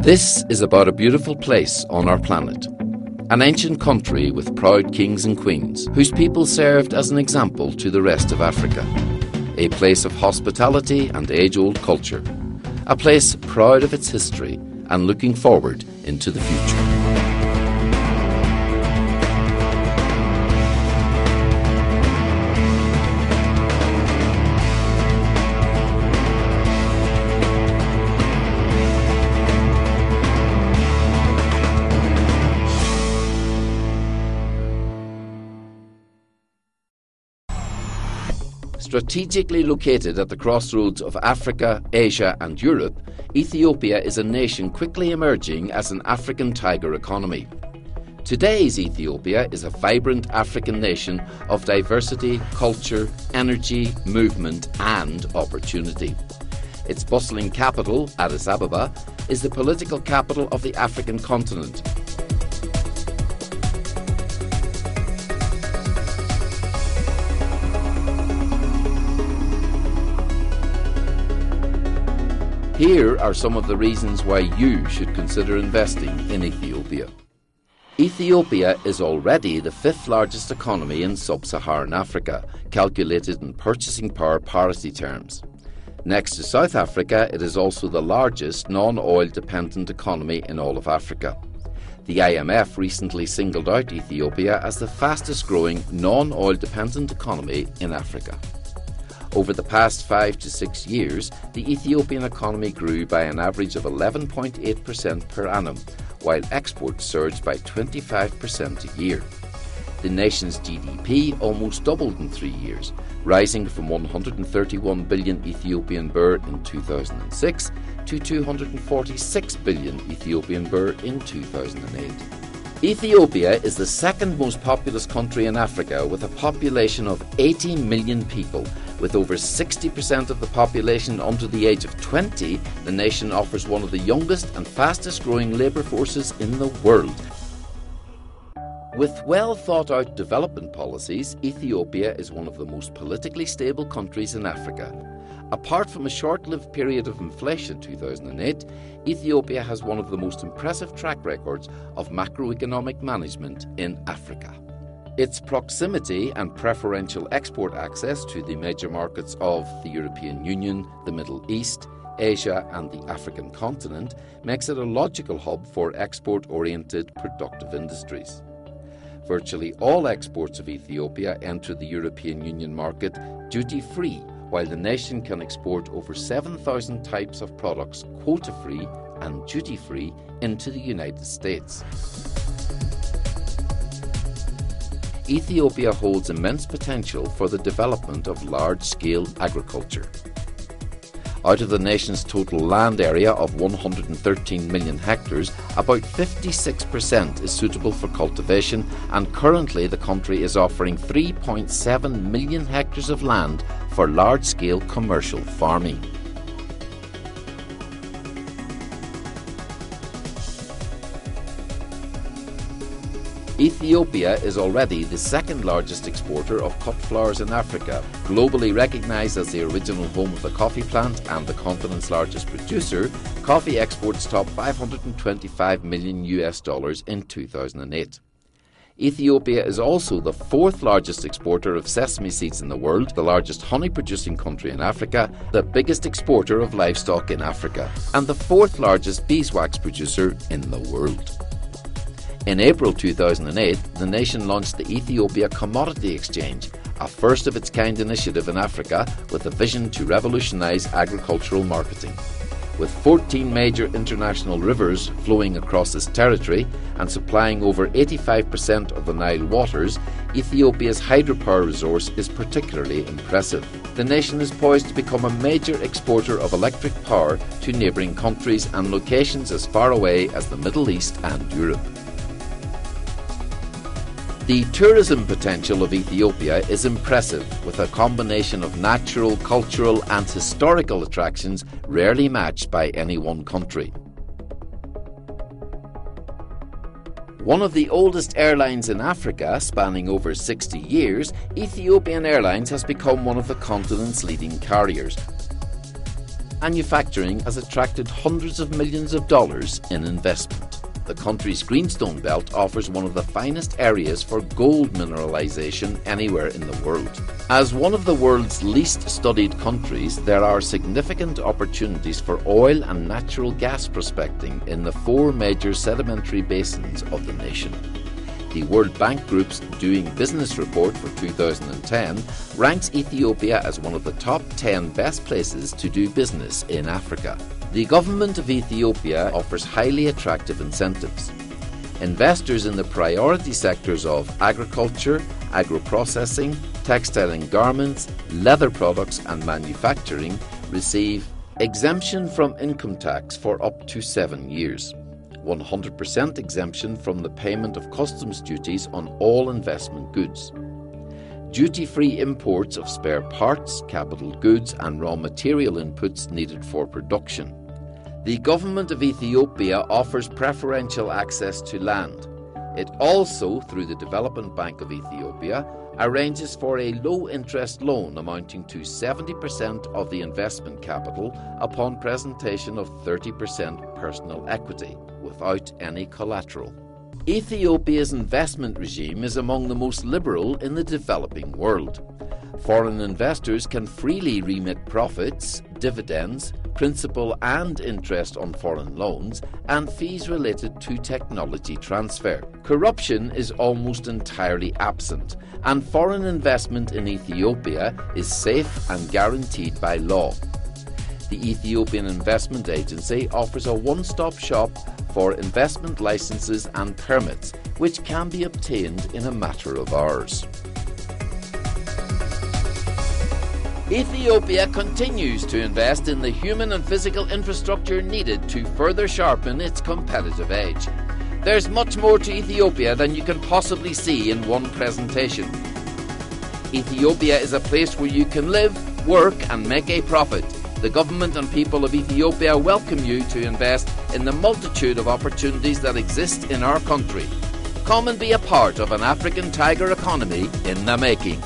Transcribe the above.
This is about a beautiful place on our planet. An ancient country with proud kings and queens, whose people served as an example to the rest of Africa. A place of hospitality and age-old culture. A place proud of its history and looking forward into the future. Strategically located at the crossroads of Africa, Asia and Europe, Ethiopia is a nation quickly emerging as an African tiger economy. Today's Ethiopia is a vibrant African nation of diversity, culture, energy, movement and opportunity. Its bustling capital, Addis Ababa, is the political capital of the African continent. Here are some of the reasons why you should consider investing in Ethiopia. Ethiopia is already the fifth largest economy in sub-Saharan Africa, calculated in purchasing power parity terms. Next to South Africa, it is also the largest non-oil dependent economy in all of Africa. The IMF recently singled out Ethiopia as the fastest growing non-oil dependent economy in Africa. Over the past 5 to 6 years, the Ethiopian economy grew by an average of 11.8% per annum, while exports surged by 25% a year. The nation's GDP almost doubled in 3 years, rising from 131 billion Ethiopian birr in 2006 to 246 billion Ethiopian birr in 2008. Ethiopia is the second most populous country in Africa with a population of 80 million people. With over 60% of the population under the age of 20, the nation offers one of the youngest and fastest growing labour forces in the world. With well thought out development policies, Ethiopia is one of the most politically stable countries in Africa. Apart from a short-lived period of inflation in 2008, Ethiopia has one of the most impressive track records of macroeconomic management in Africa. Its proximity and preferential export access to the major markets of the European Union, the Middle East, Asia and the African continent makes it a logical hub for export-oriented productive industries. Virtually all exports of Ethiopia enter the European Union market duty-free, while the nation can export over 7,000 types of products quota-free and duty-free into the United States. Ethiopia holds immense potential for the development of large-scale agriculture. Out of the nation's total land area of 113 million hectares, about 56% is suitable for cultivation, and currently the country is offering 3.7 million hectares of land for large-scale commercial farming. Ethiopia is already the second largest exporter of cut flowers in Africa, globally recognized as the original home of the coffee plant and the continent's largest producer. Coffee exports topped $525 million in 2008. Ethiopia is also the fourth largest exporter of sesame seeds in the world, the largest honey-producing country in Africa, the biggest exporter of livestock in Africa, and the fourth largest beeswax producer in the world. In April 2008, the nation launched the Ethiopia Commodity Exchange, a first-of-its-kind initiative in Africa with a vision to revolutionize agricultural marketing. With 14 major international rivers flowing across its territory and supplying over 85% of the Nile waters, Ethiopia's hydropower resource is particularly impressive. The nation is poised to become a major exporter of electric power to neighbouring countries and locations as far away as the Middle East and Europe. The tourism potential of Ethiopia is impressive, with a combination of natural, cultural and historical attractions rarely matched by any one country. One of the oldest airlines in Africa, spanning over 60 years, Ethiopian Airlines has become one of the continent's leading carriers. Manufacturing has attracted hundreds of millions of dollars in investment. The country's Greenstone Belt offers one of the finest areas for gold mineralization anywhere in the world. As one of the world's least studied countries, there are significant opportunities for oil and natural gas prospecting in the 4 major sedimentary basins of the nation. The World Bank Group's Doing Business report for 2010 ranks Ethiopia as one of the top 10 best places to do business in Africa. The government of Ethiopia offers highly attractive incentives. Investors in the priority sectors of agriculture, agro-processing, textile and garments, leather products and manufacturing receive exemption from income tax for up to 7 years. 100% exemption from the payment of customs duties on all investment goods. Duty-free imports of spare parts, capital goods and raw material inputs needed for production. The government of Ethiopia offers preferential access to land. It also, through the Development Bank of Ethiopia, arranges for a low-interest loan amounting to 70% of the investment capital upon presentation of 30% personal equity, without any collateral. Ethiopia's investment regime is among the most liberal in the developing world. Foreign investors can freely remit profits, dividends, principal and interest on foreign loans, and fees related to technology transfer. Corruption is almost entirely absent, and foreign investment in Ethiopia is safe and guaranteed by law. The Ethiopian Investment Agency offers a one-stop shop for investment licenses and permits, which can be obtained in a matter of hours. Ethiopia continues to invest in the human and physical infrastructure needed to further sharpen its competitive edge. There's much more to Ethiopia than you can possibly see in one presentation. Ethiopia is a place where you can live, work and make a profit. The government and people of Ethiopia welcome you to invest in the multitude of opportunities that exist in our country. Come and be a part of an African tiger economy in the making.